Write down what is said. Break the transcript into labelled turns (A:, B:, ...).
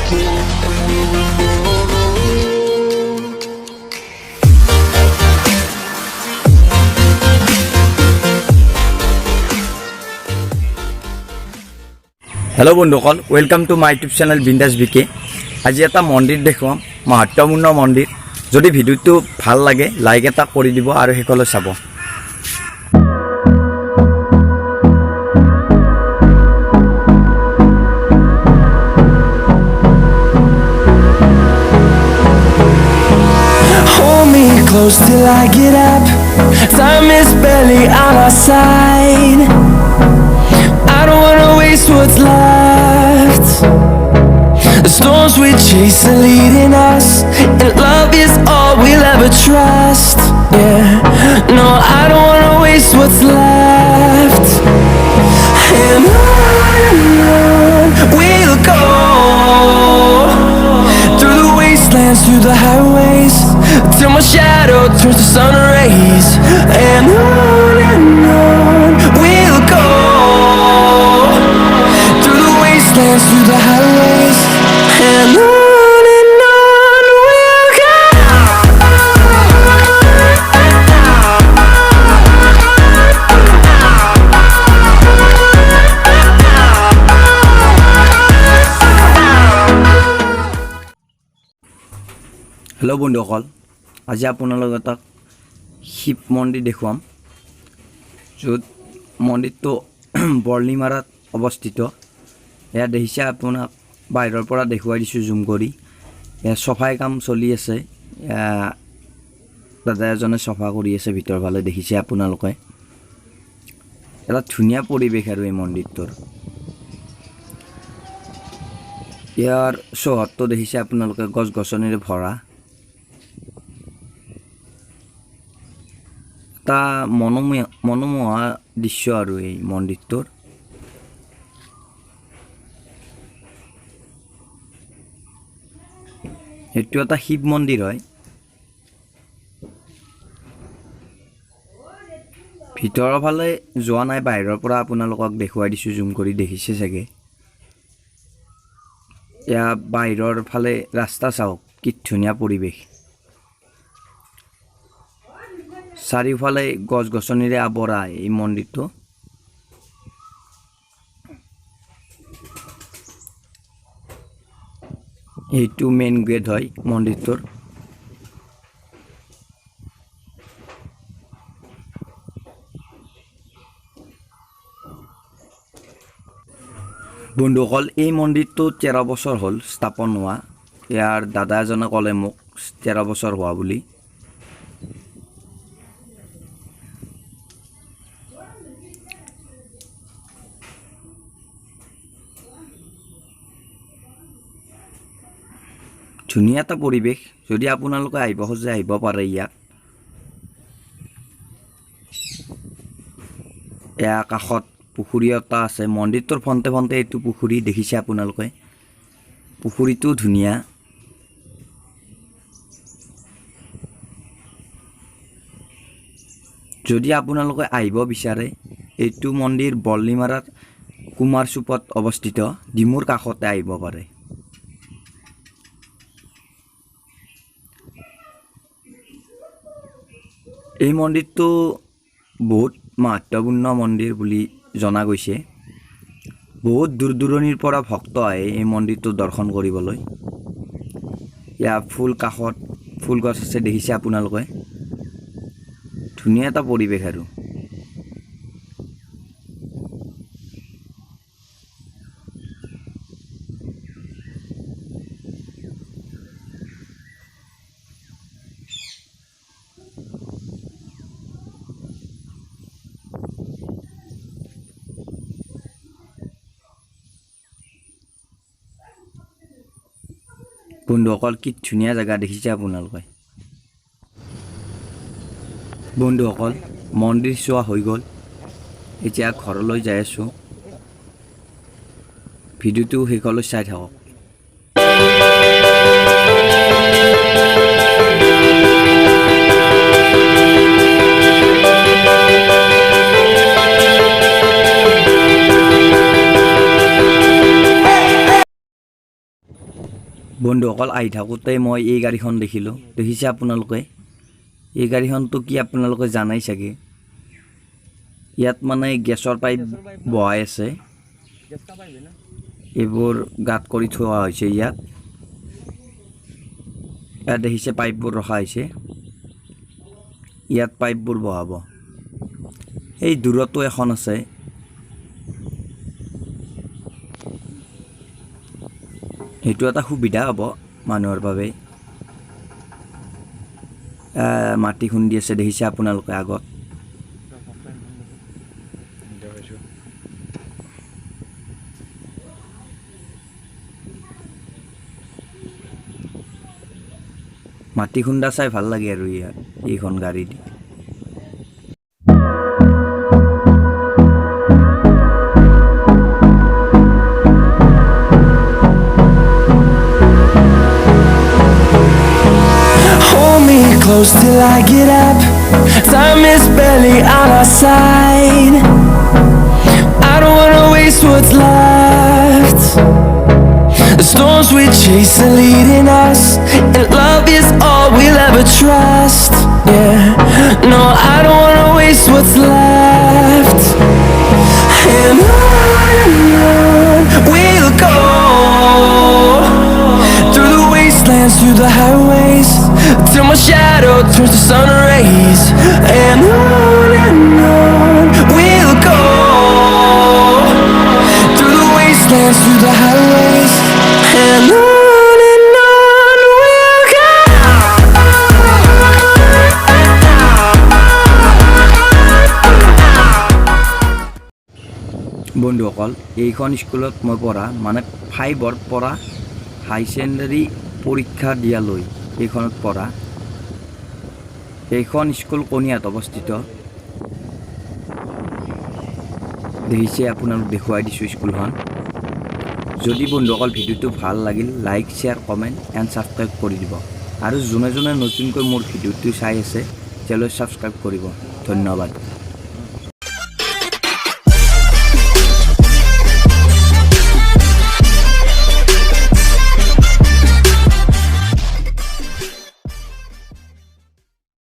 A: Hello बंधुकल welcome to my YouTube channel Bindas BK आज এটা মন্দিৰ দেখুৱাম महत्वपूर्ण মন্দিৰ যদি ভিডিওটো ভাল লাগে লাইক এটা কৰি দিব আৰু হেকলৈ চাব
B: Hold me close till I get up. Time is barely on our side. I don't wanna waste what's left. The storms we chase are leading us, and love is all we'll ever trust. Yeah, no, I don't wanna waste what's left. And on we'll go, through the wastelands, through the highways, till my shadow turns to sun rays. And on we'll go, through the wastelands, through the highways, and on we'll go.
A: Hello बंधुकल आज আপোনালোকক এটা শিৱ মন্দিৰ দেখুৱাম য'ত মন্দিৰটো বৰ্লিমাৰাত অৱস্থিত এয়া দেখিছে আপোনাক বাহিৰৰ পৰা দেখুৱাই দিছোঁ জুম কৰি এয়া সফাই কাম চলি আছে দাদা এজনে সফা কৰি আছে ভিতৰ ফালে দেখিছে আপোনালোকে এটা ধুনীয়া পৰিৱেশ আৰু এই মন্দিৰটোৰ ইয়াৰ চহৰটো দেখিছে আপোনালোকে গছ গছনিৰে ভৰা তা মনোমোহা দৃশ্য আৰু এই মন্দিৰটোৰ এইটো এটা শিৱ মন্দিৰ হয় ভিতৰৰ ফালে যোৱা নাই বাহিৰৰ পৰা আপোনালোকক দেখুৱাই দিছোঁ জুম কৰি দেখিছে চাগে ইয়া বাহিৰৰ ফালে ৰাস্তা চাওক কি ধুনীয়া পৰিৱেশ চাৰিওফালে গছ গছনিৰে আৱৰা এই মন্দিৰটো এইটো মেইন গেট হয় মন্দিৰটোৰ বন্ধুসকল এই মন্দিৰটো 13 বছৰ হ'ল স্থাপন হোৱা ইয়াৰ দাদা এজনে ক'লে মোক 13 বছৰ হোৱা বুলি ধুনীয়া এটা পৰিৱেশ যদি আপোনালোকে আহিব খোজে আহিব পাৰে ইয়াত এয়া কাষত পুখুৰী এটা আছে মন্দিৰটোৰ ফন্তে ফন্তে এইটো পুখুৰী দেখিছে আপোনালোকে পুখুৰীটো ধুনীয়া যদি আপোনালোকে আহিব বিচাৰে এইটো মন্দিৰ বৰ্লিমাৰাত কুমাৰচুপত অৱস্থিত ডিমুৰ কাষতে আহিব পাৰে এই মন্দিৰটো বহুত महत्वपूर्ण মন্দিৰ বুলি জনা গৈছে বহুত দূৰ দূৰণিৰ পৰা ভক্ত আহে এই মন্দিৰটো দৰ্শন কৰিবলৈ ইয়া ফুল কাষত ফুল গছ আছে দেখিছে আপোনালোকে ধুনীয়া এটা পৰিৱেশ আৰু বন্ধুসকল কি ধুনীয়া জায়গা দেখিছে আপোনালোকে বন্ধুসকল মন্দিৰ চোৱা হৈ গ'ল এতিয়া ঘৰলৈ যাই আছো ভিডিওটো হেকলৈ চাই থাকক বন্ধুসকল আহি থাকোঁতে মই এই গাড়ীখন দেখিলোঁ। দেখিছে আপোনালোকে? এই গাড়ীখনটো কি আপোনালোকে জানাই চাগে। ইয়াত মানে গেছৰ পাইপ বহাই আছে। এইবোৰ গাঁত কৰি থোৱা হৈছে ইয়াত। ইয়াত দেখিছে পাইপবোৰ ৰখা হৈছে। ইয়াত পাইপবোৰ বহাব। এই দূৰতো এখন আছে। সেইটো এটা সুবিধা হ'ব মানুহৰ বাবে। মাটি খুন্দি আছে দেখিছে আপোনালোকে আগত। মাটি খুন্দা চাই ভাল লাগে আৰু ইয়াত এইখন গাড়ী দি।
B: Hold me close till I get up. Time is barely on our side. I don't wanna waste what's left. The storms we chase are leading us, and love is all we'll ever trust. Yeah, no, I don't wanna waste what's left. And on we'll go, through the wastelands, through the highways, till my shadow turns to sun rays. And on we'll go, through the wastelands, through the highways, and on we'll go.
A: বন্ধুসকল এইখন স্কুলত মই পঢ়া মানে 5ৰ পৰা হাই secondary পৰীক্ষা দিয়ালৈ এইখনত পঢ়া। এইখন স্কুল কণিয়াত অৱস্থিত। দেখিছে আপোনালোক দেখুৱাই দিছোঁ স্কুলখন। যদি বন্ধুসকল ভিডিঅ'টো ভাল লাগিল like share comment and subscribe কৰি দিব। আৰু যোনে যোনে নতুনকৈ মোৰ ভিডিঅ'টো চাই আছে তেওঁলোকে ছাবস্ক্ৰাইব কৰিব। ধন্যবাদ।